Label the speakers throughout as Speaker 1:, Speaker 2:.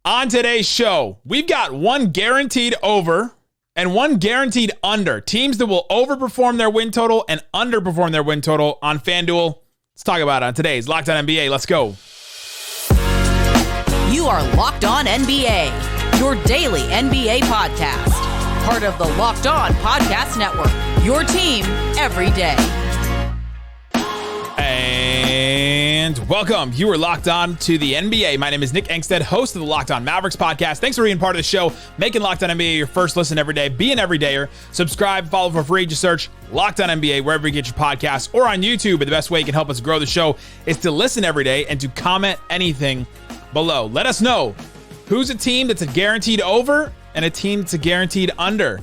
Speaker 1: On today's show, we've got one guaranteed over and one guaranteed under. Teams that will overperform their win total and underperform their win total on FanDuel. Let's talk about it on today's Locked On NBA. Let's go.
Speaker 2: You are Locked On NBA, your daily NBA podcast. Part of the Locked On Podcast Network, your team every day.
Speaker 1: And welcome. You are locked on to the NBA. My name is Nick Angstadt, host of the Locked On Mavericks podcast. Thanks for being part of the show, making Locked On NBA your first listen every day. Be an everydayer. Subscribe, follow for free. Just search Locked On NBA wherever you get your podcasts or on YouTube. But the best way you can help us grow the show is to listen every day and to comment anything below. Let us know who's a team that's a guaranteed over and a team that's a guaranteed under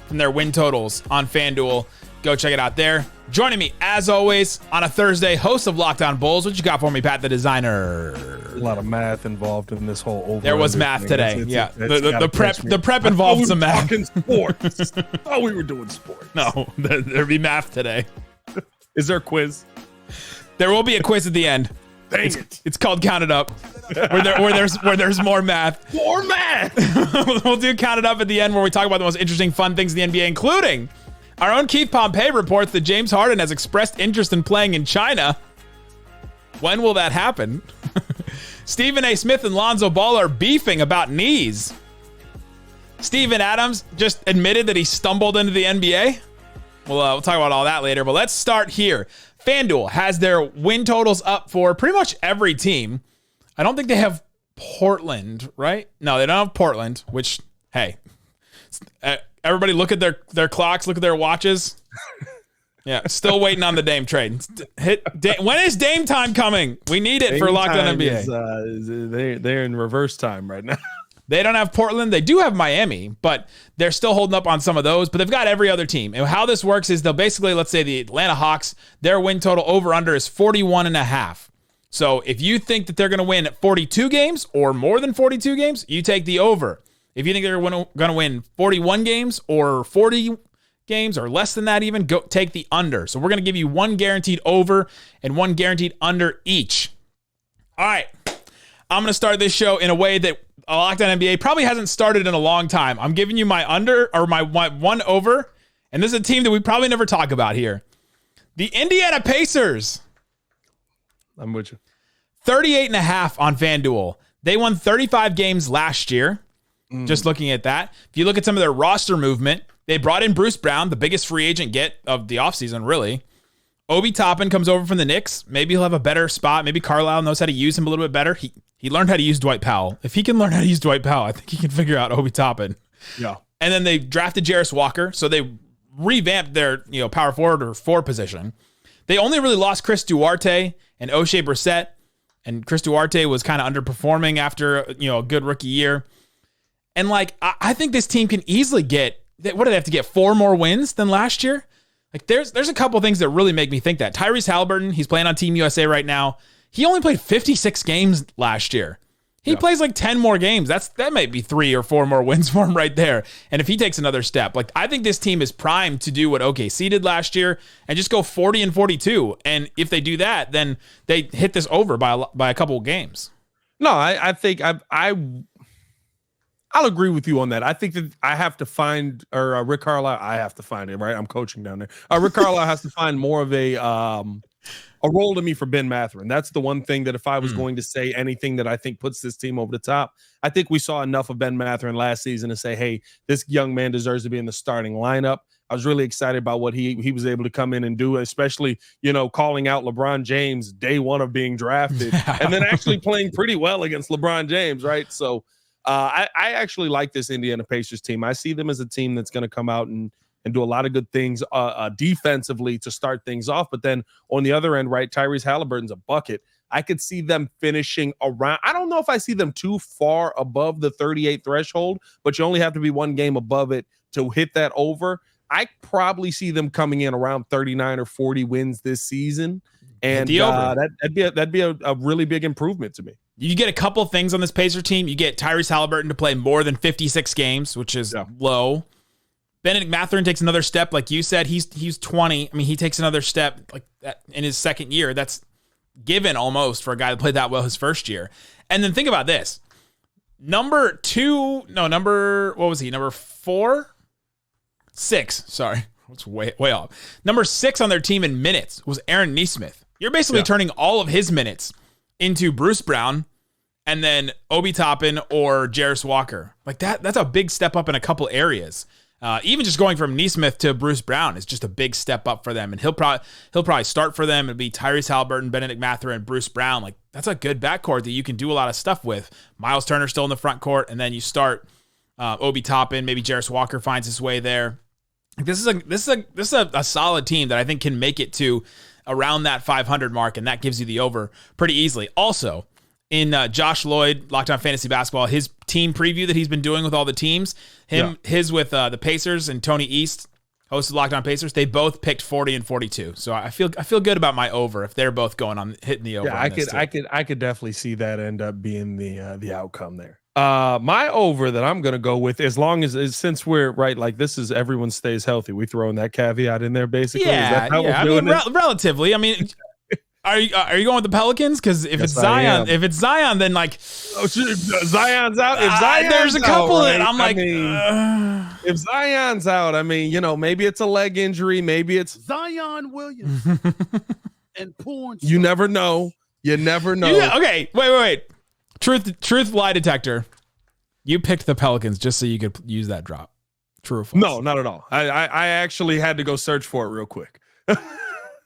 Speaker 1: from their win totals on FanDuel. Go check it out there. Joining me, as always, on a Thursday, host of Locked On Bulls. What you got for me, Pat the Designer?
Speaker 3: A lot of math involved in this whole over.
Speaker 1: There was math today. The prep involved some math.
Speaker 3: Talking sports. Oh, we were doing sports.
Speaker 1: No, there'd be math today.
Speaker 3: Is there a quiz?
Speaker 1: There will be a quiz at the end.
Speaker 3: Dang it!
Speaker 1: It's called Count It Up, where there's more math.
Speaker 3: More math.
Speaker 1: We'll do Count It Up at the end, where we talk about the most interesting, fun things in the NBA, including our own Keith Pompey reports that James Harden has expressed interest in playing in China. When will that happen? Stephen A. Smith and Lonzo Ball are beefing about knees. Steven Adams just admitted that he stumbled into the NBA. We'll talk about all that later, but let's start here. FanDuel has their win totals up for pretty much every team. I don't think they have Portland, right? No, they don't have Portland, which, hey, everybody look at their clocks, look at their watches. Yeah, still waiting on the Dame trade. When is Dame time coming? We need it for Locked On NBA.
Speaker 3: They're in reverse time right now.
Speaker 1: They don't have Portland. They do have Miami, but they're still holding up on some of those. But they've got every other team. And how this works is they'll basically, let's say the Atlanta Hawks, their win total over-under is 41.5. So if you think that they're going to win 42 games or more than 42 games, you take the over. If you think they're going to win 41 games or 40 games or less than that even, go take the under. So we're going to give you one guaranteed over and one guaranteed under each. All right. I'm going to start this show in a way that Locked On NBA probably hasn't started in a long time. I'm giving you my under or my one over, and this is a team that we probably never talk about here. The Indiana Pacers.
Speaker 3: I'm with you.
Speaker 1: 38.5 on FanDuel. They won 35 games last year. Just looking at that. If you look at some of their roster movement, they brought in Bruce Brown, the biggest free agent get of the offseason, really. Obi Toppin comes over from the Knicks. Maybe he'll have a better spot. Maybe Carlisle knows how to use him a little bit better. He learned how to use Dwight Powell. If he can learn how to use Dwight Powell, I think he can figure out Obi Toppin.
Speaker 3: Yeah.
Speaker 1: And then they drafted Jarris Walker, so they revamped their power forward or forward position. They only really lost Chris Duarte and O'Shea Brissett, and Chris Duarte was kind of underperforming after a good rookie year. And I think this team can easily get, what do they have to get, 4 more wins than last year? There's a couple things that really make me think that. Tyrese Haliburton, he's playing on Team USA right now. He only played 56 games last year. He plays 10 more games. That might be 3 or 4 more wins for him right there. And if he takes another step, I think this team is primed to do what OKC did last year and just go 40-42. And if they do that, then they hit this over by a couple of games.
Speaker 3: No, I think I'll agree with you on that. I think that I have to find, or Rick Carlisle, I have to find him, right? I'm coaching down there. Rick Carlisle has to find more of a role to me for Ben Mathurin. That's the one thing that if I was going to say anything that I think puts this team over the top, I think we saw enough of Ben Mathurin last season to say, hey, this young man deserves to be in the starting lineup. I was really excited about what he was able to come in and do, especially, calling out LeBron James day one of being drafted and then actually playing pretty well against LeBron James, right? So, I actually like this Indiana Pacers team. I see them as a team that's going to come out and do a lot of good things defensively to start things off. But then on the other end, right, Tyrese Haliburton's a bucket. I could see them finishing around. I don't know if I see them too far above the 38 threshold, but you only have to be one game above it to hit that over. I probably see them coming in around 39 or 40 wins this season. And that'd be a really big improvement to me.
Speaker 1: You get a couple things on this Pacer team. You get Tyrese Haliburton to play more than 56 games, which is low. Benedict Mathurin takes another step, like you said. He's 20. I mean, he takes another step like that in his second year. That's given almost for a guy that played that well his first year. And then think about this. Number 6. Sorry. It's way off. Number 6 on their team in minutes was Aaron Nesmith. You're basically turning all of his minutes into Bruce Brown and then Obi Toppin or Jarris Walker. Like that's a big step up in a couple areas. Even just going from Nesmith to Bruce Brown is just a big step up for them. And he'll probably start for them. It'll be Tyrese Haliburton, Benedict Mathurin, and Bruce Brown. Like that's a good backcourt that you can do a lot of stuff with. Miles Turner still in the front court, and then you start Obi Toppin. Maybe Jarris Walker finds his way there. This is a solid team that I think can make it to around that 500 mark, and that gives you the over pretty easily. Also, in Josh Lloyd, Locked On Fantasy Basketball, his team preview that he's been doing with all the teams, his with the Pacers and Tony East, host of Locked On Pacers, they both picked 40 and 42. So I feel good about my over if they're both going on hitting the over. Yeah,
Speaker 3: I could definitely see that end up being the outcome there. My over that I'm gonna go with, as long as since we're right, like this is everyone stays healthy. We throwing that caveat in there, basically.
Speaker 1: Yeah, relatively. I mean, are you going with the Pelicans? Because if it's Zion, then like
Speaker 3: Zion's out. If Zion's
Speaker 1: there's a couple
Speaker 3: out,
Speaker 1: that I'm like,
Speaker 3: if Zion's out, I mean, maybe it's a leg injury, maybe it's
Speaker 4: Zion Williams and porn.
Speaker 3: You never know. You never know.
Speaker 1: Yeah, okay, wait. Truth lie detector. You picked the Pelicans just so you could use that drop. True or false?
Speaker 3: No, not at all. I actually had to go search for it real quick.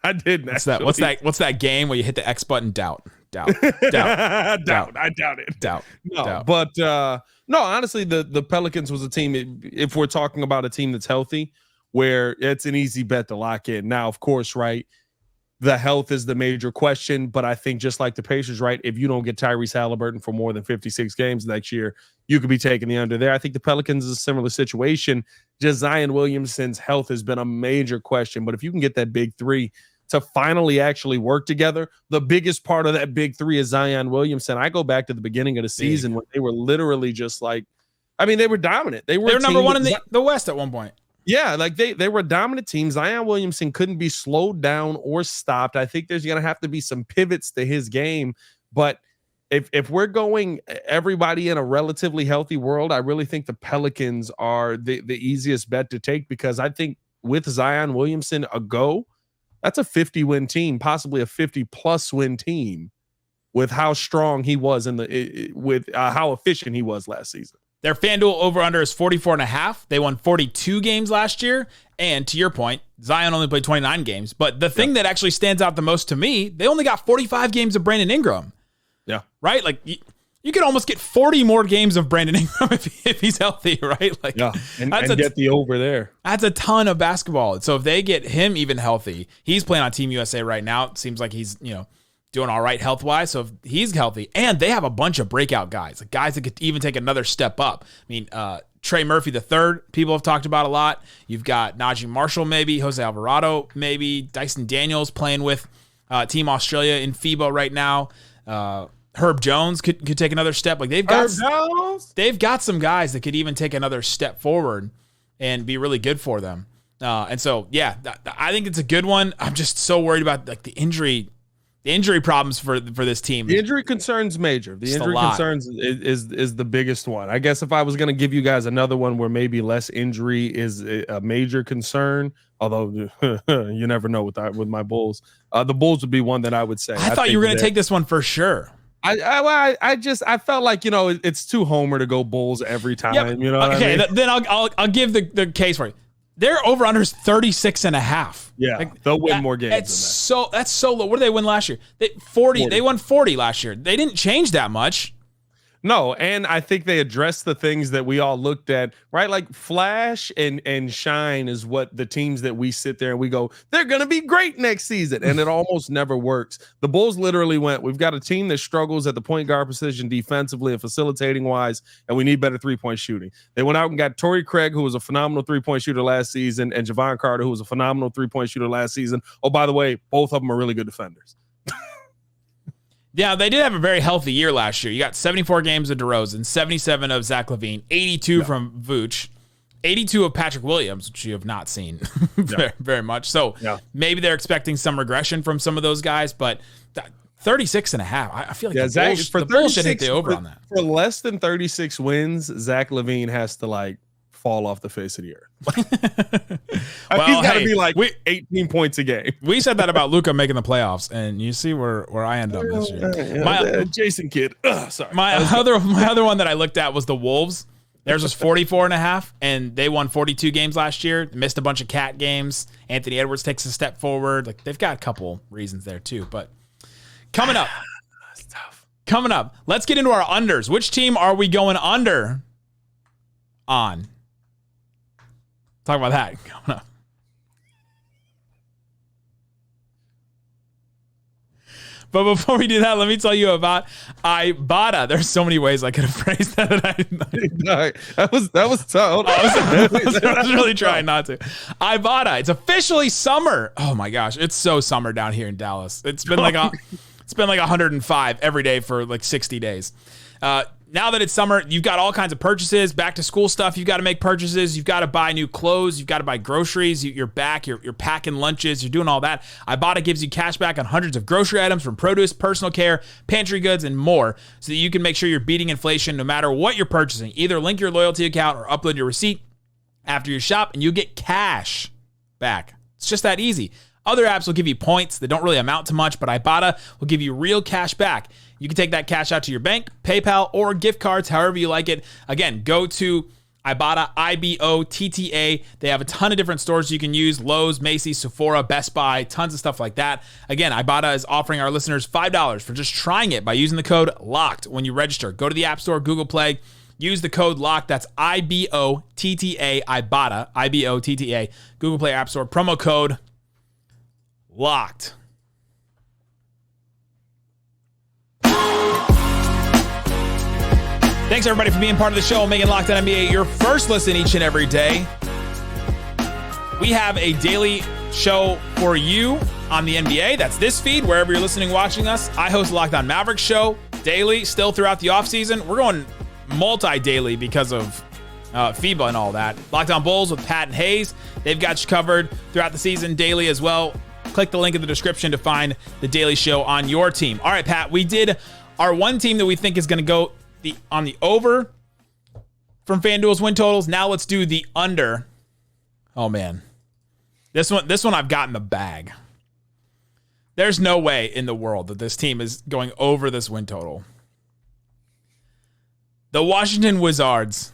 Speaker 3: I didn't.
Speaker 1: What's that game where you hit the X button? Doubt.
Speaker 3: I doubt it. No, but no. Honestly, the Pelicans was a team. If we're talking about a team that's healthy, where it's an easy bet to lock in. Now, of course, right. The health is the major question, but I think just like the Pacers, right, if you don't get Tyrese Haliburton for more than 56 games next year, you could be taking the under there. I think the Pelicans is a similar situation. Just Zion Williamson's health has been a major question, but if you can get that big three to finally actually work together, the biggest part of that big three is Zion Williamson. I go back to the beginning of the season when they were literally just like, I mean, they were dominant. They were
Speaker 1: number one in the West at one point.
Speaker 3: Yeah, like they were a dominant team. Zion Williamson couldn't be slowed down or stopped. I think there's going to have to be some pivots to his game. But if we're going everybody in a relatively healthy world, I really think the Pelicans are the easiest bet to take, because I think with Zion Williamson that's a 50-win team, possibly a 50-plus win team with how strong he was with how efficient he was last season.
Speaker 1: Their FanDuel over-under is 44.5. They won 42 games last year. And to your point, Zion only played 29 games. But the thing that actually stands out the most to me, they only got 45 games of Brandon Ingram.
Speaker 3: Yeah.
Speaker 1: Right? Like, you could almost get 40 more games of Brandon Ingram if he's healthy, right? Like,
Speaker 3: yeah, and get the over there.
Speaker 1: That's a ton of basketball. So if they get him even healthy, he's playing on Team USA right now. It seems like he's, doing all right health-wise, so if he's healthy, and they have a bunch of breakout guys, like guys that could even take another step up. I mean, Trey Murphy III, people have talked about a lot. You've got Najee Marshall, maybe Jose Alvarado, maybe Dyson Daniels playing with Team Australia in FIBA right now. Herb Jones could take another step. Like they've got some guys that could even take another step forward and be really good for them. And so, yeah, I think it's a good one. I'm just so worried about like the injury problems for this team.
Speaker 3: The injury concern's major. The injury concerns is the biggest one. I guess if I was going to give you guys another one where maybe less injury is a major concern, although you never know with my Bulls. The Bulls would be one that I would say.
Speaker 1: I thought you were going to take this one for sure.
Speaker 3: I felt like, it's too homer to go Bulls every time. Yep. You know what I mean?
Speaker 1: Then I'll give the case for you. Their over-under is 36.5.
Speaker 3: Yeah, like, they'll win more games than that.
Speaker 1: That's so low. What did they win last year? 40. They won 40 last year. They didn't change that much.
Speaker 3: No, and I think they addressed the things that we all looked at, right? Like flash and shine is what the teams that we sit there and we go, they're going to be great next season. And it almost never works. The Bulls literally we've got a team that struggles at the point guard position defensively and facilitating wise, and we need better three-point shooting. They went out and got Torrey Craig, who was a phenomenal three-point shooter last season, and Javon Carter, who was a phenomenal three-point shooter last season. Oh, by the way, both of them are really good defenders.
Speaker 1: Yeah, they did have a very healthy year last year. You got 74 games of DeRozan, 77 of Zach LaVine, 82 from Vooch, 82 of Patrick Williams, which you have not seen very much. So maybe they're expecting some regression from some of those guys, but 36.5. I feel like
Speaker 3: for
Speaker 1: the Bulls should hit the over on that.
Speaker 3: For less than 36 wins, Zach LaVine has to like fall off the face of the earth. Well, he's got to be like 18 points a game.
Speaker 1: We said that about Luka making the playoffs, and you see where I end up this year.
Speaker 3: Jason Kidd. Sorry.
Speaker 1: My other one that I looked at was the Wolves. Theirs was 44.5, and they won 42 games last year. Missed a bunch of cat games. Anthony Edwards takes a step forward. Like, they've got a couple reasons there too. But coming up,
Speaker 3: that's tough.
Speaker 1: Coming up, let's get into our unders. Which team are we going under on? Talk about that coming up. But before we do that, let me tell you about Ibotta. There's so many ways I could have phrased that.
Speaker 3: That was tough.
Speaker 1: I was really trying not to. Ibotta. It's officially summer. Oh my gosh, it's so summer down here in Dallas. It's been like 105 every day for like 60 days. Now that it's summer, you've got all kinds of purchases, back to school stuff. You've got to make purchases. You've got to buy new clothes. You've got to buy groceries. You're back. You're packing lunches. You're doing all that. Ibotta gives you cash back on hundreds of grocery items from produce, personal care, pantry goods, and more so that you can make sure you're beating inflation no matter what you're purchasing. Either link your loyalty account or upload your receipt after you shop, and you get cash back. It's just that easy. Other apps will give you points that don't really amount to much, but Ibotta will give you real cash back. You can take that cash out to your bank, PayPal, or gift cards, however you like it. Again, go to Ibotta, IBOTTA. They have a ton of different stores you can use: Lowe's, Macy's, Sephora, Best Buy, tons of stuff like that. Again, Ibotta is offering our listeners $5 for just trying it by using the code LOCKED when you register. Go to the App Store, Google Play, use the code LOCKED. That's IBOTTA, Ibotta, IBOTTA, Google Play, App Store, promo code LOCKED. Thanks, everybody, for being part of the show, making Locked On NBA your first listen each and every day. We have a daily show for you on the NBA. That's this feed, wherever you're listening, watching us. I host the Locked On Mavericks show daily, still throughout the offseason. We're going multi-daily because of FIBA and all that. Locked On Bulls with Pat and Hayes. They've got you covered throughout the season daily as well. Click the link in the description to find the daily show on your team. All right, Pat, we did our one team that we think is going to go on the over from FanDuel's win totals. Now let's do the under. Oh man, this one I've got in the bag. There's no way in the world that this team is going over this win total. The Washington Wizards,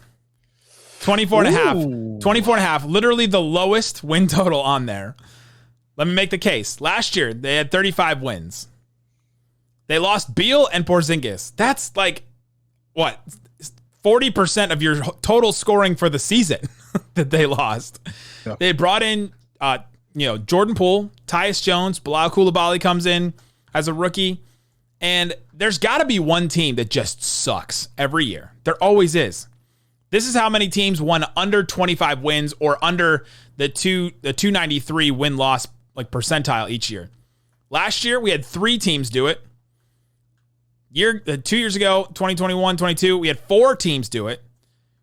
Speaker 1: 24.5, literally the lowest win total on there. Let me make the case. Last year they had 35 wins. They lost Beal and Porzingis. That's like, what, 40% of your total scoring for the season that they lost. Yeah. They brought in, Jordan Poole, Tyus Jones, Bilal Coulibaly comes in as a rookie, and there's got to be one team that just sucks every year. There always is. This is how many teams won under 25 wins or under the 293 win-loss like percentile each year. Last year we had 3 teams do it. 2 years ago, 2021, 22, we had 4 teams do it.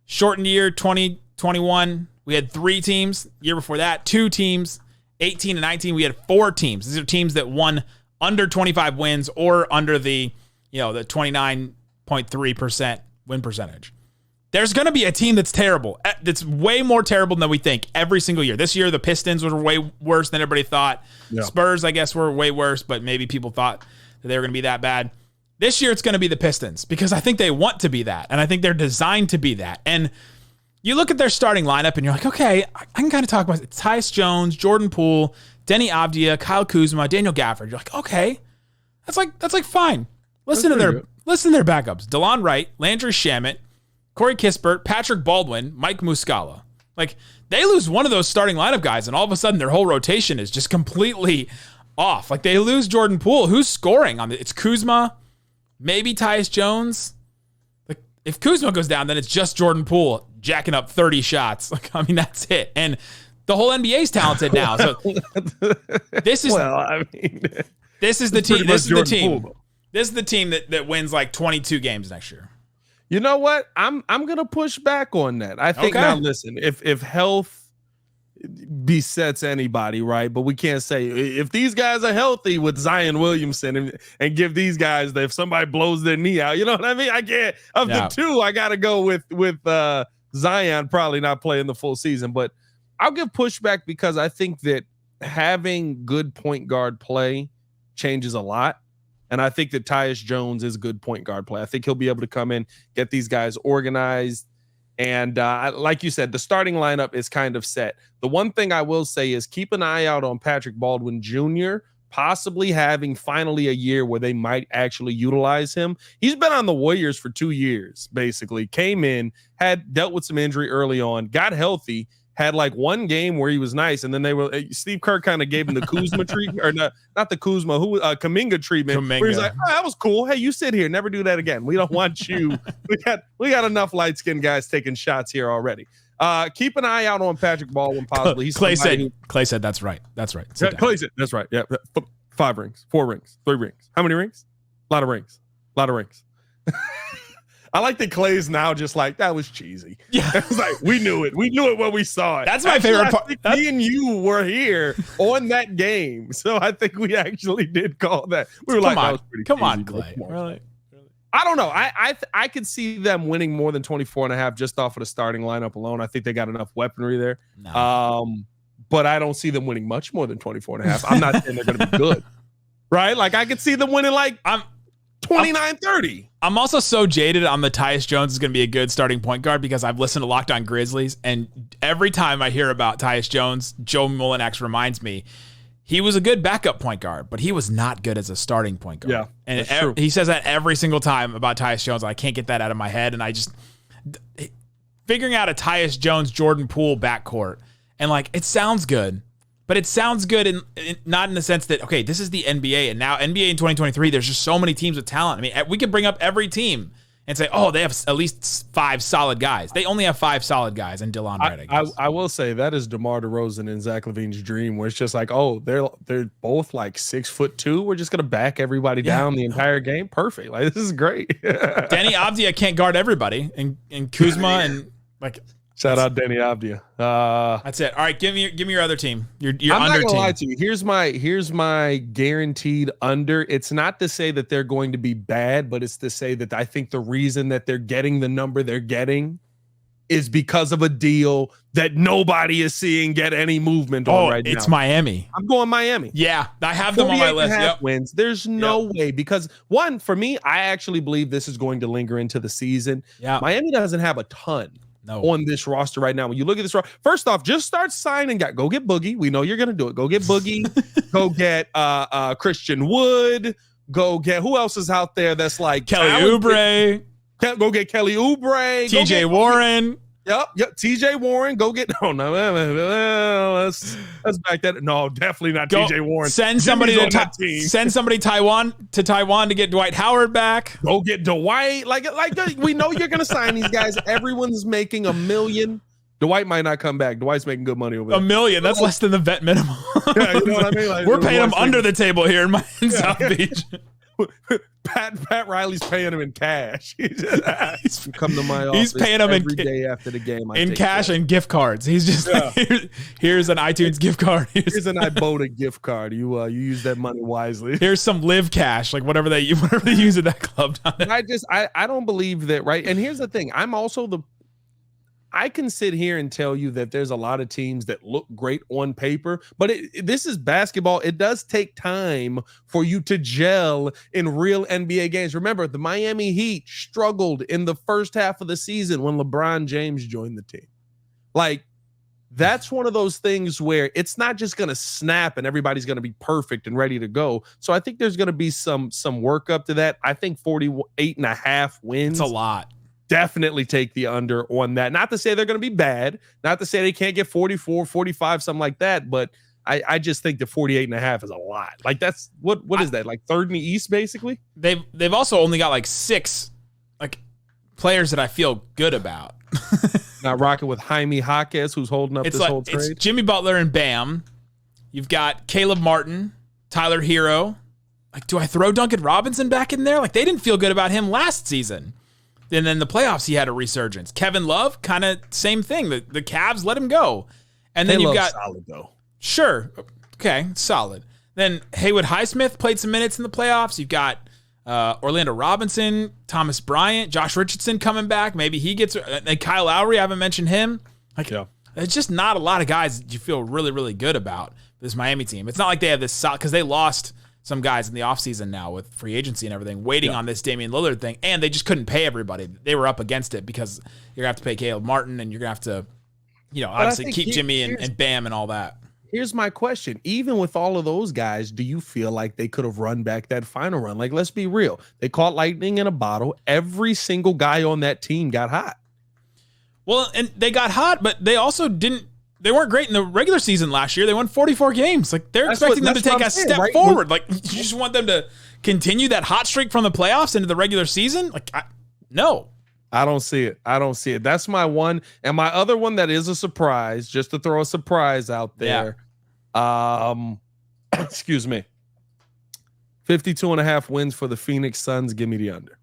Speaker 1: Shortened year, 2021, we had 3 teams. Year before that, 2 teams. 18 and 19, we had 4 teams. These are teams that won under 25 wins or under the 29.3% win percentage. There's going to be a team that's terrible. That's way more terrible than we think every single year. This year, the Pistons were way worse than everybody thought. Yeah. Spurs, I guess, were way worse, but maybe people thought that they were going to be that bad. This year, it's going to be the Pistons because I think they want to be that, and I think they're designed to be that. And you look at their starting lineup, and you're like, okay, I can kind of talk about it. It's Tyus Jones, Jordan Poole, Denny Avdia, Kyle Kuzma, Daniel Gafford. You're like, okay, that's like fine. Listen to their backups: DeLon Wright, Landry Shamet, Corey Kispert, Patrick Baldwin, Mike Muscala. Like, they lose one of those starting lineup guys, and all of a sudden their whole rotation is just completely off. Like, they lose Jordan Poole. Who's scoring on it? It's Kuzma. Maybe Tyus Jones. Like, if Kuzma goes down, then it's just Jordan Poole jacking up 30 shots. Like, I mean, that's it. And the whole NBA's talented now. So this is the team. This is the team that wins like 22 games next year.
Speaker 3: You know what? I'm gonna push back on that. I think now listen, if health besets anybody, right? But we can't say if these guys are healthy with Zion Williamson and give these guys that if somebody blows their knee out, you know what I mean? I can't the two. I got to go with Zion probably not playing the full season, but I'll give pushback because I think that having good point guard play changes a lot. And I think that Tyus Jones is good point guard play. I think he'll be able to come in, get these guys organized. And like you said, the starting lineup is kind of set. The one thing I will say is keep an eye out on Patrick Baldwin Jr., possibly having finally a year where they might actually utilize him. He's been on the Warriors for 2 years, basically. Came in, had dealt with some injury early on, got healthy, had like one game where he was nice, and then Steve Kerr kind of gave him the Kuzma treatment, or not the Kuzma, Kuminga treatment. Where he's like, oh, that was cool. Hey, you sit here, never do that again. We don't want you. we got enough light skinned guys taking shots here already. Keep an eye out on Patrick Baldwin. Possibly,
Speaker 1: Clay said that's right. That's right.
Speaker 3: Clay said that's right. Yeah, 5 rings, 4 rings, 3 rings. How many rings? A lot of rings. I like that Clay's now just like, that was cheesy. Yeah. It was like, we knew it. We knew it when we saw it.
Speaker 1: That's my favorite part.
Speaker 3: Me and you were here on that game. So I think we actually did call that. We were that was pretty
Speaker 1: Come on, Clay. Really?
Speaker 3: I don't know. I could see them winning more than 24.5 just off of the starting lineup alone. I think they got enough weaponry there. No. But I don't see them winning much more than 24.5. I'm not saying they're going to be good. Right? Like, I could see them winning 29-30.
Speaker 1: I'm also so jaded on the Tyus Jones is going to be a good starting point guard because I've listened to Locked On Grizzlies, and every time I hear about Tyus Jones, Joe Mullinax reminds me he was a good backup point guard, but he was not good as a starting point guard.
Speaker 3: Yeah,
Speaker 1: and he says that every single time about Tyus Jones. I can't get that out of my head, and I just figuring out a Tyus Jones Jordan Poole backcourt, and like it sounds good. But it sounds good, in not in the sense that, okay, this is the NBA, and now NBA in 2023, there's just so many teams with talent. I mean, we could bring up every team and say, oh, they have at least 5 solid guys. They only have 5 solid guys, and Delon Wright, I guess.
Speaker 3: I will say that is DeMar DeRozan and Zach LaVine's dream, where it's just like, oh, they're both like 6'2". We're just going to back everybody down the entire game. Perfect. Like, this is great.
Speaker 1: Danny Avdija can't guard everybody, and Kuzma and like...
Speaker 3: Shout out Danny Avdija.
Speaker 1: That's it. All right, give me your other team. Your
Speaker 3: I'm
Speaker 1: under
Speaker 3: not gonna
Speaker 1: team.
Speaker 3: lie to you. Here's my guaranteed under. It's not to say that they're going to be bad, but it's to say that I think the reason that they're getting the number they're getting is because of a deal that nobody is seeing get any movement on right now.
Speaker 1: It's Miami.
Speaker 3: I'm going Miami.
Speaker 1: Yeah, I have them on my list. Yep.
Speaker 3: Wins. There's no way, because one, for me, I actually believe this is going to linger into the season.
Speaker 1: Yeah.
Speaker 3: Miami doesn't have a ton on this roster right now. When you look at this roster, first off, just start signing guys. Go get Boogie. We know you're going to do it. Go get Boogie. Go get Christian Wood. Go get, who else is out there that's like
Speaker 1: Kelly Oubre.
Speaker 3: Go get Kelly Oubre.
Speaker 1: TJ Warren.
Speaker 3: Yep. TJ Warren. Go get. Oh no, let's back that. No, definitely not TJ Warren.
Speaker 1: Send somebody to Taiwan to get Dwight Howard back.
Speaker 3: Go get Dwight. Like we know you're gonna sign these guys. Everyone's making $1 million. Dwight might not come back. Dwight's making good money over there.
Speaker 1: $1 million. That's less than the vet minimum.
Speaker 3: Yeah, you know what I mean? Like,
Speaker 1: we're paying him under the table here in South Beach.
Speaker 3: Pat Riley's paying him in cash. He's come to my office.
Speaker 1: He's paying him
Speaker 3: every day after the game.
Speaker 1: In cash and gift cards. He's just here's an iTunes gift card.
Speaker 3: Here's an Ibotta gift card. You use that money wisely.
Speaker 1: Here's some Live Cash, like whatever they use at that club.
Speaker 3: I don't believe that, right? And here's the thing. I can sit here and tell you that there's a lot of teams that look great on paper, but this is basketball. It does take time for you to gel in real NBA games. Remember, the Miami Heat struggled in the first half of the season when LeBron James joined the team. Like, that's one of those things where it's not just going to snap and everybody's going to be perfect and ready to go. So I think there's going to be some work up to that. I think 48.5 wins.
Speaker 1: It's a lot.
Speaker 3: Definitely take the under on that. Not to say they're going to be bad. Not to say they can't get 44, 45, something like that. But I just think the 48.5 is a lot. Like, that's what is that? Like third in the East, basically?
Speaker 1: They've also only got like 6 like players that I feel good about.
Speaker 3: Not rocking with Jaime Jaquez, who's holding up whole trade.
Speaker 1: It's Jimmy Butler and Bam. You've got Caleb Martin, Tyler Hero. Like, do I throw Duncan Robinson back in there? Like, they didn't feel good about him last season. And then the playoffs, he had a resurgence. Kevin Love, kind of same thing. The Cavs let him go. And then you've got
Speaker 3: solid though.
Speaker 1: Sure. Okay, solid. Then Haywood Highsmith played some minutes in the playoffs. You've got Orlando Robinson, Thomas Bryant, Josh Richardson coming back. Maybe he gets. And Kyle Lowry, I haven't mentioned him. It's just not a lot of guys that you feel really, really good about this Miami team. It's not like they have this because they lost some guys in the offseason now with free agency and everything, waiting on this Damian Lillard thing, and they just couldn't pay everybody. They were up against it because you're going to have to pay Caleb Martin, and you're going to have to, obviously keep Jimmy and Bam and all that.
Speaker 3: Here's my question. Even with all of those guys, do you feel like they could have run back that final run? Like, let's be real. They caught lightning in a bottle. Every single guy on that team got hot.
Speaker 1: Well, and they got hot, but they also didn't. They weren't great in the regular season last year. They won 44 games. Like, they're expecting them to take a step forward. Like, you just want them to continue that hot streak from the playoffs into the regular season? Like, no.
Speaker 3: I don't see it. That's my one. And my other one that is a surprise, just to throw a surprise out there. Excuse me. 52.5 wins for the Phoenix Suns. Give me the under.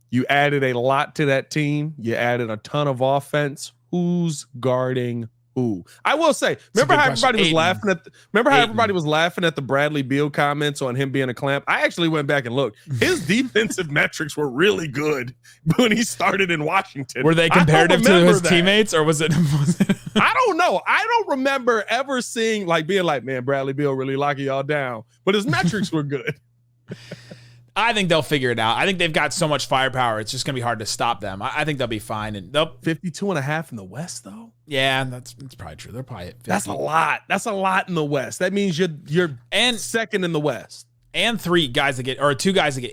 Speaker 3: You added a lot to that team. You added a ton of offense. Who's guarding who? I will say, remember how everybody was laughing at everybody was laughing at the Bradley Beal comments on him being a clamp? I actually went back and looked. His defensive metrics were really good when he started in Washington.
Speaker 1: Were they comparative to his teammates, or was it?
Speaker 3: I don't know. I don't remember ever seeing being like, man, Bradley Beal really locking y'all down, but his metrics were good.
Speaker 1: I think they'll figure it out. I think they've got so much firepower. It's just going to be hard to stop them. I think they'll be fine. And they'll
Speaker 3: 52.5 in the West, though.
Speaker 1: Yeah, that's probably true. They're probably at 50.
Speaker 3: That's a lot. That's a lot in the West. That means you're second in the West.
Speaker 1: And two guys that get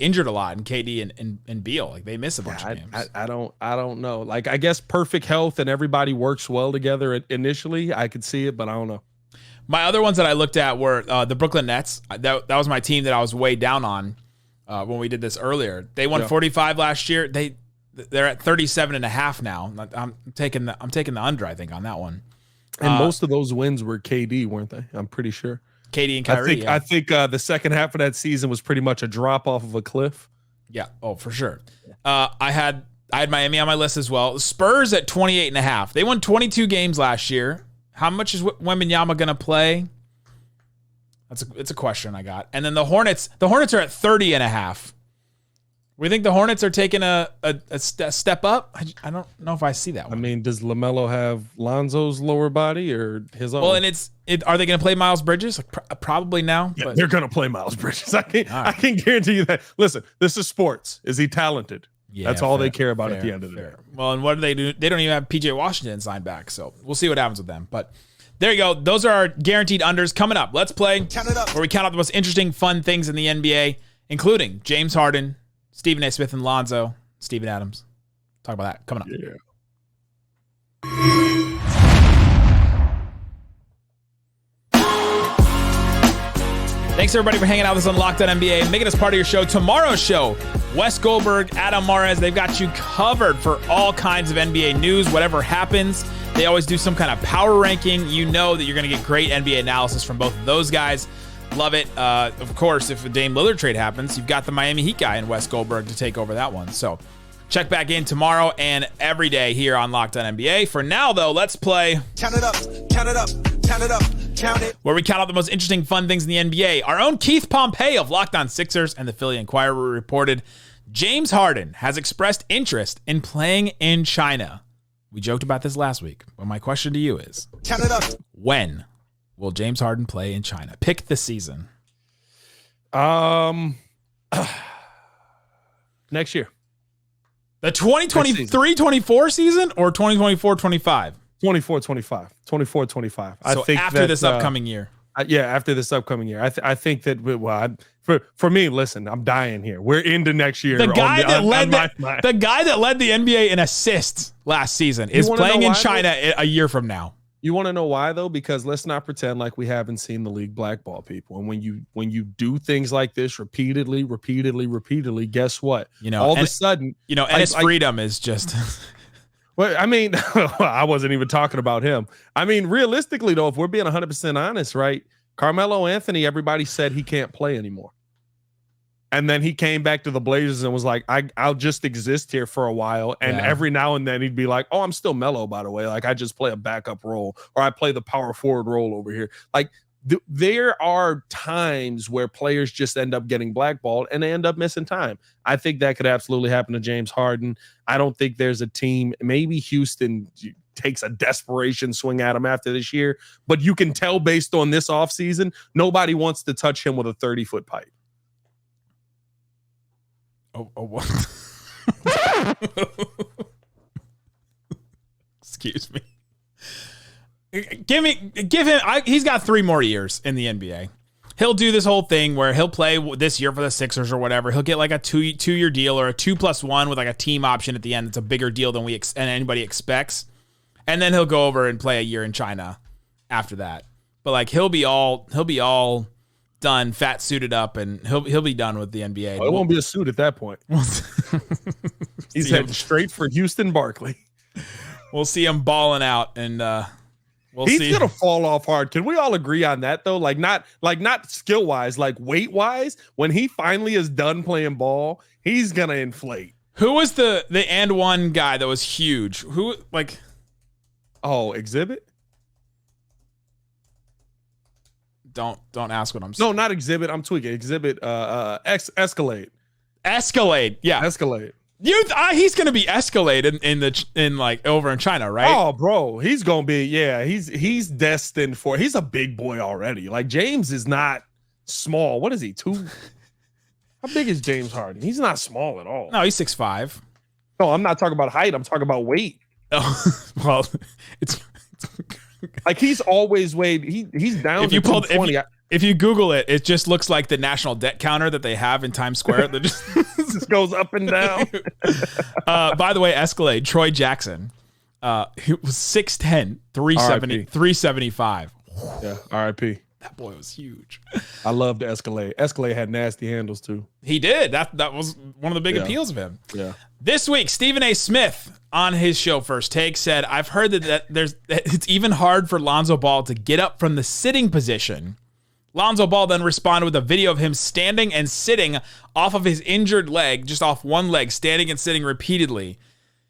Speaker 1: injured a lot, in KD and Beal. Like, they miss a bunch of games.
Speaker 3: I don't know. Like, I guess perfect health and everybody works well together initially. I could see it, but I don't know.
Speaker 1: My other ones that I looked at were the Brooklyn Nets. That was my team that I was way down on. When we did this earlier, they won 45 last year. They're at 37.5 now. I'm taking the under, I think, on that one.
Speaker 3: And most of those wins were KD, weren't they? I'm pretty sure.
Speaker 1: KD and Kyrie.
Speaker 3: I think the second half of that season was pretty much a drop off of a cliff.
Speaker 1: Yeah. Oh, for sure. I had Miami on my list as well. Spurs at 28.5. They won 22 games last year. How much is Wembanyama going to play? It's a question I got. And then the Hornets are at 30.5. We think the Hornets are taking a step up. I don't know if I see that one.
Speaker 3: I mean, does LaMelo have Lonzo's lower body or his own?
Speaker 1: Well, and are they going to play Miles Bridges? Probably now.
Speaker 3: Yeah,
Speaker 1: but
Speaker 3: they're going to play Miles Bridges. I can guarantee you that. Listen, this is sports. Is he talented? Yeah, that's all they care about at the end of the day.
Speaker 1: Well, and what do? They don't even have PJ Washington signed back, so we'll see what happens with them. But there you go. Those are our guaranteed unders. Coming up, let's play where we count out the most interesting, fun things in the NBA, including James Harden, Stephen A. Smith and Lonzo, Steven Adams. Talk about that coming up.
Speaker 3: Yeah.
Speaker 1: Thanks, everybody, for hanging out with us on Locked On NBA and making us part of your show. Tomorrow's show, Wes Goldberg, Adam Mares, they've got you covered for all kinds of NBA news, whatever happens. They always do some kind of power ranking. You know that you're going to get great NBA analysis from both of those guys. Love it. Of course, if a Dame Lillard trade happens, you've got the Miami Heat guy in Wes Goldberg to take over that one. So check back in tomorrow and every day here on Locked On NBA. For now, though, let's play
Speaker 5: Count It Up, Count It Up, Count It Up, Count It.
Speaker 1: Where we count out the most interesting, fun things in the NBA. Our own Keith Pompey of Locked On Sixers and the Philly Inquirer reported James Harden has expressed interest in playing in China. We joked about this last week, but my question to you is,
Speaker 5: Count it up.
Speaker 1: When will James Harden play in China? Pick the season.
Speaker 3: Next year.
Speaker 1: The 2023-24 season or 2024-25?
Speaker 3: 24-25. 24-25.
Speaker 1: So after this upcoming year.
Speaker 3: After this upcoming year. I think that for me, listen, I'm dying here. We're into next year.
Speaker 1: The guy that led the NBA in assists last season is playing in China a year from now.
Speaker 3: You want to know why, though? Because let's not pretend like we haven't seen the league blackball people. And when you do things like this repeatedly, guess what? All of a sudden,
Speaker 1: Ennis Freedom is just.
Speaker 3: Well, I mean, I wasn't even talking about him. I mean, realistically, though, if we're being 100% honest, right? Carmelo Anthony, everybody said he can't play anymore. And then he came back to the Blazers and was like, I'll just exist here for a while. And every now and then he'd be like, oh, I'm still Melo, by the way. Like, I just play a backup role, or I play the power forward role over here. Like, there are times where players just end up getting blackballed and they end up missing time. I think that could absolutely happen to James Harden. I don't think there's a team, maybe Houston takes a desperation swing at him after this year, but you can tell based on this offseason, nobody wants to touch him with a 30-foot pipe.
Speaker 1: Oh, what? Excuse me. Give him. He's got 3 more years in the NBA. He'll do this whole thing where he'll play this year for the Sixers or whatever. He'll get like a 2-year deal or a 2+1 with like a team option at the end. It's a bigger deal than anybody expects. And then he'll go over and play a year in China after that. But like he'll be all done, fat suited up, and he'll be done with the NBA.
Speaker 3: Well, it won't be a suit at that point. He's heading straight for Houston Barkley.
Speaker 1: We'll see him balling out, and
Speaker 3: he's gonna fall off hard. Can we all agree on that though? Like not skill wise, like weight wise. When he finally is done playing ball, he's gonna inflate.
Speaker 1: Who was the and one guy that was huge? Who like?
Speaker 3: Oh, Exhibit.
Speaker 1: Don't ask what I'm saying.
Speaker 3: No, not Exhibit. I'm tweaking. Exhibit. Escalade.
Speaker 1: Escalade. Yeah.
Speaker 3: Escalade.
Speaker 1: He's gonna be Escalade in like over in China, right?
Speaker 3: Oh, bro, he's gonna be. Yeah, he's destined for. He's a big boy already. Like James is not small. What is he? 2? How big is James Harden? He's not small at all.
Speaker 1: No, he's 6'5".
Speaker 3: No, I'm not talking about height. I'm talking about weight.
Speaker 1: Oh, well, it's
Speaker 3: like he's always weighed. He's down.
Speaker 1: If you pull, if you Google it, it just looks like the national debt counter that they have in Times Square. That
Speaker 3: just goes up and down.
Speaker 1: By the way, Escalade, Troy Jackson, he was 6'10", 375.
Speaker 3: Yeah, R.I.P.
Speaker 1: That boy was huge.
Speaker 3: I loved Escalade. Escalade had nasty handles too.
Speaker 1: He did. That was one of the big appeals of him.
Speaker 3: Yeah.
Speaker 1: This week, Stephen A. Smith on his show First Take said, "I've heard that it's even hard for Lonzo Ball to get up from the sitting position." Lonzo Ball then responded with a video of him standing and sitting off of his injured leg, just off one leg, standing and sitting repeatedly.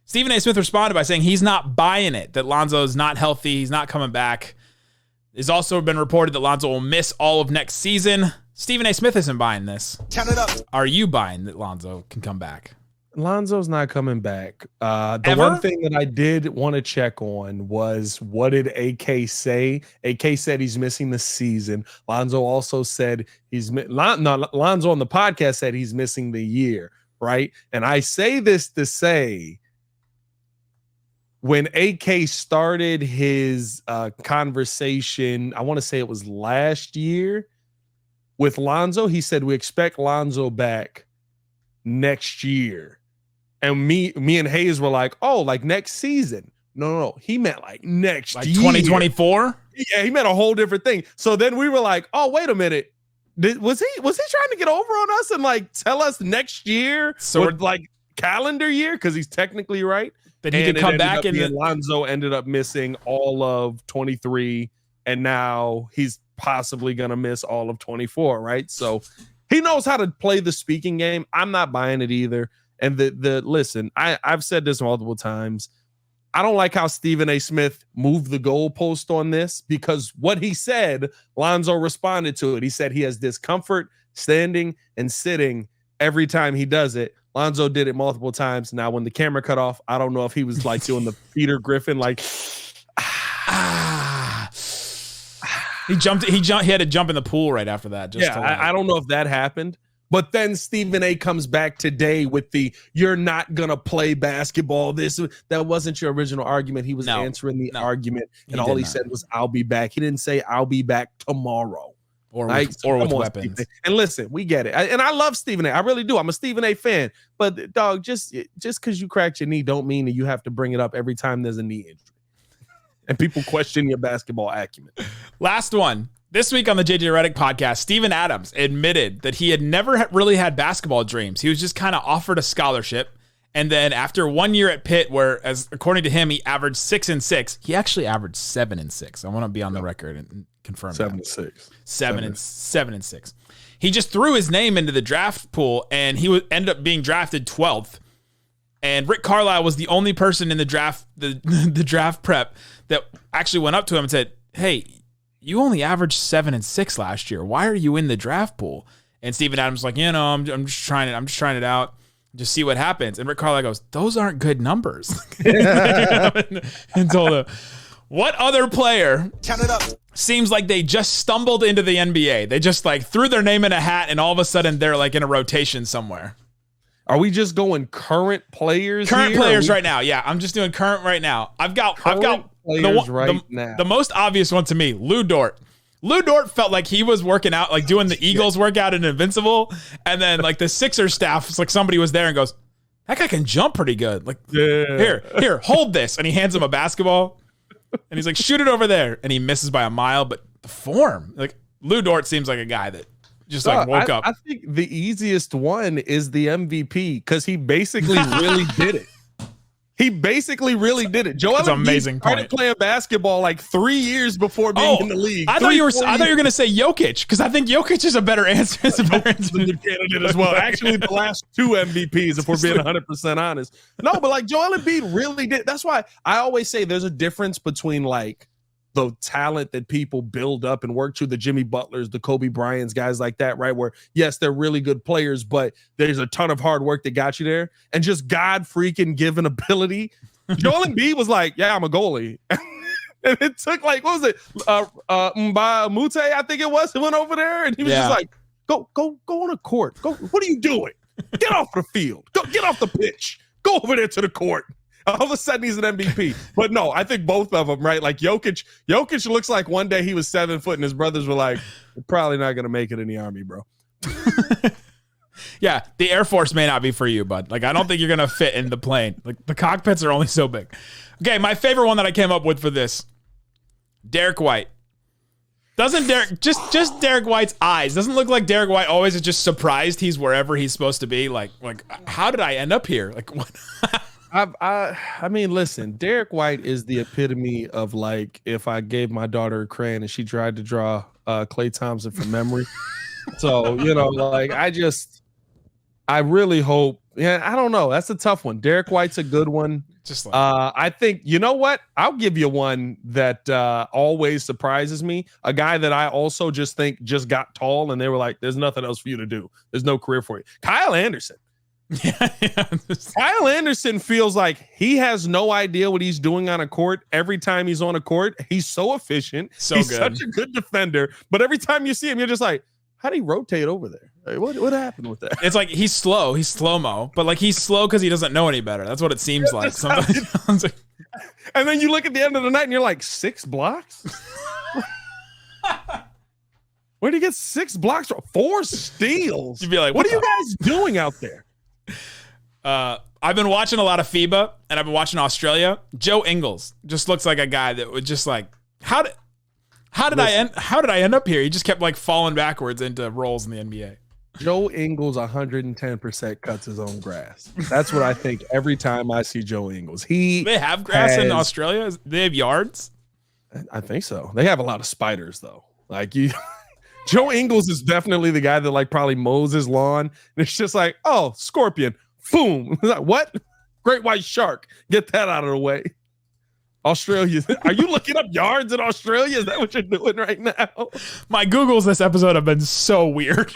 Speaker 1: Stephen A. Smith responded by saying he's not buying it, that Lonzo is not healthy, he's not coming back. It's also been reported that Lonzo will miss all of next season. Stephen A. Smith isn't buying this.
Speaker 5: Count it up.
Speaker 1: Are you buying that Lonzo can come back?
Speaker 3: Lonzo's not coming back. The one thing that I did want to check on was, what did AK say? AK said he's missing the season. Lonzo also said Lonzo on the podcast said he's missing the year, right? And I say this to say, when AK started his conversation, I want to say it was last year with Lonzo, he said we expect Lonzo back next year. And me and Hayes were like, oh, like next season. No. He meant like next year.
Speaker 1: 2024?
Speaker 3: Yeah, he meant a whole different thing. So then we were like, oh, wait a minute. Was he trying to get over on us and like tell us next year? So we're like calendar year? Because he's technically right.
Speaker 1: That he could come back and
Speaker 3: Lonzo ended up missing all of 23, and now he's possibly gonna miss all of 24, right? So he knows how to play the speaking game. I'm not buying it either. And listen, I've said this multiple times. I don't like how Stephen A. Smith moved the goalpost on this, because what he said, Lonzo responded to it. He said he has discomfort standing and sitting every time he does it. Lonzo did it multiple times. Now, when the camera cut off, I don't know if he was like doing the Peter Griffin, like
Speaker 1: he had to jump in the pool right after that.
Speaker 3: I don't know if that happened. But then Stephen A. comes back today with you're not going to play basketball. That wasn't your original argument. He was answering the argument, and all he said was, I'll be back. He didn't say, I'll be back tomorrow.
Speaker 1: Or with weapons.
Speaker 3: And listen, we get it. And I love Stephen A. I really do. I'm a Stephen A. fan. But, dog, just because you cracked your knee don't mean that you have to bring it up every time there's a knee injury. And people question your basketball acumen.
Speaker 1: Last one. This week on the JJ Redick podcast, Steven Adams admitted that he had never really had basketball dreams. He was just kind of offered a scholarship. And then after 1 year at Pitt, where, as according to him, he averaged 6 and 6, he actually averaged 7 and 6. I want to be on the record and confirm
Speaker 3: 7 and 6.
Speaker 1: 7 and 6. he just threw his name into the draft pool, and he ended up being drafted 12th. And Rick Carlisle was the only person in the draft, the draft prep that actually went up to him and said, "Hey, you only averaged 7 and 6 last year. Why are you in the draft pool?" And Steven Adams was like, I'm just trying it out, just see what happens. And Rick Carlisle goes, "Those aren't good numbers." And told him, what other player
Speaker 5: Count it up.
Speaker 1: seems like they just stumbled into the NBA? They just like threw their name in a hat, and all of a sudden they're like in a rotation somewhere.
Speaker 3: Are we just going current players?
Speaker 1: Current players right now. Yeah, I'm just doing current right now. I've got the most obvious one to me, Lou Dort. Lou Dort felt like he was working out, like doing the Eagles workout in Invincible, and then like the Sixers staff, it's like somebody was there and goes, "That guy can jump pretty good. Like, here, hold this," and he hands him a basketball, and he's like, "Shoot it over there," and he misses by a mile. But the form, like Lou Dort, seems like a guy that just like woke up.
Speaker 3: I think the easiest one is the MVP because he basically really did it. He basically really did it. Joel Embiid started playing basketball like 3 years before being in the league.
Speaker 1: I thought you were going to say Jokic, because I think Jokic is a better answer. It's a better answer.
Speaker 3: Candidate as well. Actually, the last 2 MVPs, if we're being 100% honest. No, but like Joel Embiid really did. That's why I always say there's a difference between like the talent that people build up and work to, the Jimmy Butlers, the Kobe Bryants, guys like that, right? Where, yes, they're really good players, but there's a ton of hard work that got you there. And just God freaking given ability. Joel Embiid was like, "Yeah, I'm a goalie." And it took like, what was it? Mute, I think it was. He went over there and he was just like, go on a court. Go. What are you doing? Get off the field. Go get off the pitch. Go over there to the court. All of a sudden he's an MVP. But no, I think both of them, right? Like Jokic looks like one day he was 7 foot and his brothers were like, "You're probably not going to make it in the Army, bro."
Speaker 1: Yeah, the Air Force may not be for you, bud. Like, I don't think you're going to fit in the plane. Like, the cockpits are only so big. Okay, my favorite one that I came up with for this, Derek White. Doesn't Derek, just Derek White's eyes, doesn't look like Derek White always is just surprised he's wherever he's supposed to be? Like how did I end up here? Like, what?
Speaker 3: I mean, listen, Derek White is the epitome of like if I gave my daughter a crayon and she tried to draw Klay Thompson from memory. So, like I really hope. Yeah, I don't know. That's a tough one. Derek White's a good one.
Speaker 1: Just like
Speaker 3: I think, you know what? I'll give you one that always surprises me. A guy that I also just think just got tall and they were like, "There's nothing else for you to do. There's no career for you." Kyle Anderson. Kyle Anderson feels like he has no idea what he's doing on a court. Every time he's on a court, he's so efficient. He's such a good defender. But every time you see him, you're just like, how do he rotate over there? Like, what happened with that?
Speaker 1: It's like he's slow. He's slow-mo. But like he's slow because he doesn't know any better. That's what it seems like. Sometimes.
Speaker 3: And then you look at the end of the night and you're like, 6 blocks? Where did he get 6 blocks from? 4 steals.
Speaker 1: You'd be like,
Speaker 3: what are you guys doing out there?
Speaker 1: I've been watching a lot of FIBA and I've been watching Australia. Joe Ingles just looks like a guy that would just like, how did I end up here? He just kept like falling backwards into roles in the NBA.
Speaker 3: Joe Ingles 110% cuts his own grass. That's what I think every time I see Joe Ingles. They
Speaker 1: have grass in Australia? They have yards?
Speaker 3: I think so. They have a lot of spiders though. Like Joe Ingles is definitely the guy that like probably mows his lawn. And it's just like, oh, scorpion. Boom. Like, what? Great white shark. Get that out of the way. Australia. Are you looking up yards in Australia? Is that what you're doing right now?
Speaker 1: My Googles this episode have been so weird.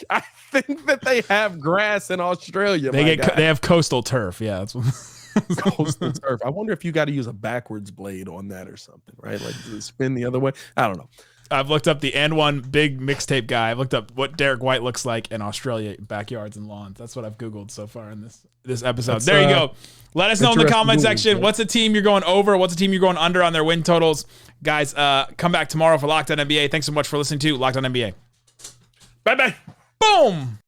Speaker 3: I think that they have grass in Australia.
Speaker 1: They have coastal turf. Yeah. That's what
Speaker 3: coastal turf. I wonder if you got to use a backwards blade on that or something, right? Like spin the other way. I don't know.
Speaker 1: I've looked up the and one big mixtape guy. I've looked up what Derek White looks like in Australia backyards and lawns. That's what I've Googled so far in this episode. There you go. Let us know in the comment section. What's a team you're going over? What's a team you're going under on their win totals? Guys, come back tomorrow for Locked On NBA. Thanks so much for listening to Locked On NBA.
Speaker 3: Bye-bye.
Speaker 1: Boom.